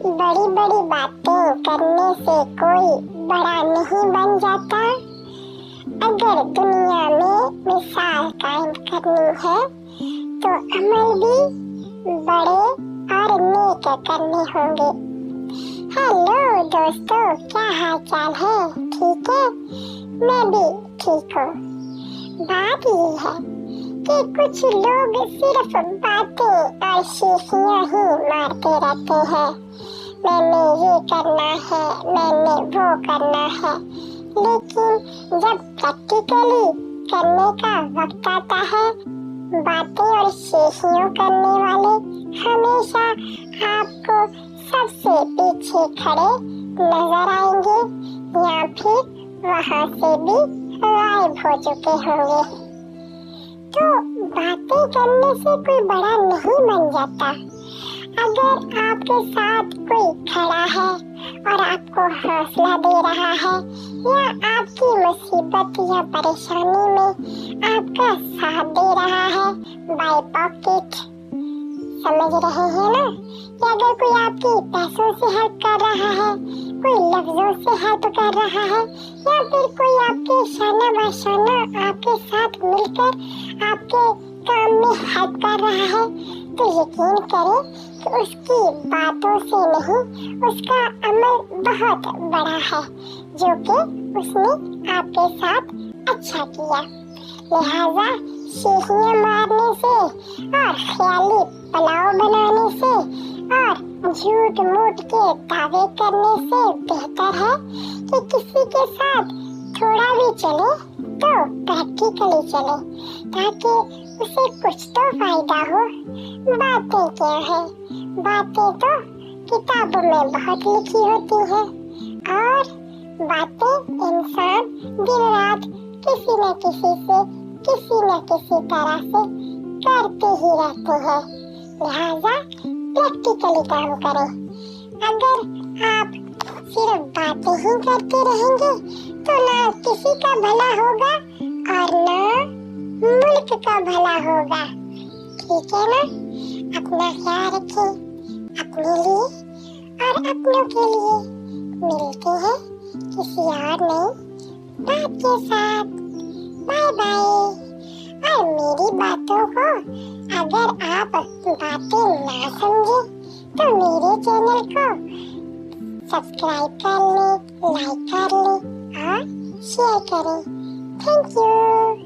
बड़ी बड़ी बातें करने से कोई बड़ा नहीं बन जाता। अगर दुनिया में मिसाल कायम करनी है तो अमल भी बड़े और नेक करने होंगे। हेलो दोस्तों, क्या हाल चाल है? ठीक है, मैं भी ठीक हूँ। बात ये है कि कुछ लोग सिर्फ बातें और शीशियाँ ही मारते रहते हैं। मैंने ये करना है, मैंने वो करना है, लेकिन जब प्रैक्टिकली करने का वक्त आता है, बातें और शीशियों करने वाले हमेशा आपको सबसे पीछे खड़े नजर आएंगे या फिर वहां से भी गायब हो चुके होंगे। तो बातें करने से कोई बड़ा नहीं बन जाता। अगर आपके साथ कोई खड़ा है और आपको हौसला दे रहा है या आपकी मुसीबत या परेशानी में आपका साथ दे रहा है बाय पॉकेट, समझ रहे हैं ना? कि अगर कोई आपकी पैसों से हेल्प कर रहा है, कोई लफ्जों से हेल्प कर रहा है या फिर कोई आपके शाना बाशाना आपके साथ मिलकर आपके काम में हेल्प कर रहा है, तो यकीन करें कि उसकी बातों से नहीं, उसका अमल बहुत बड़ा है जो कि उसने आपके साथ अच्छा किया। लिहाजा शीशियाँ मारने से और ख्याली पुलाव बनाने से और झूठ मूठ के दावे करने से बेहतर है कि किसी के साथ थोड़ा भी चले तो प्रैक्टिकली चले, ताकि उसे कुछ तो फायदा हो। बातें क्या है? बातें तो किताबों में बहुत लिखी होती हैं और बातें इंसान दिन रात किसी न किसी से किसी न किसी तरह से करते ही रहते हैं। लिहाजा प्रैक्टिकली काम करें। अगर आप सिर्फ बातें ही करते रहेंगे तो ना किसी का भला होगा और ना मुल्क का भला होगा। ठीक है ना? अपना ख्याल रखें, अपने लिए और अपनों के लिए। मिलते हैं किसी और नई बात के साथ। Bye bye. और मेरी बातों को अगर आप बातें ना समझे तो मेरे चैनल को सब्सक्राइब कर लें, लाइक कर लें और शेयर करें। Thank you.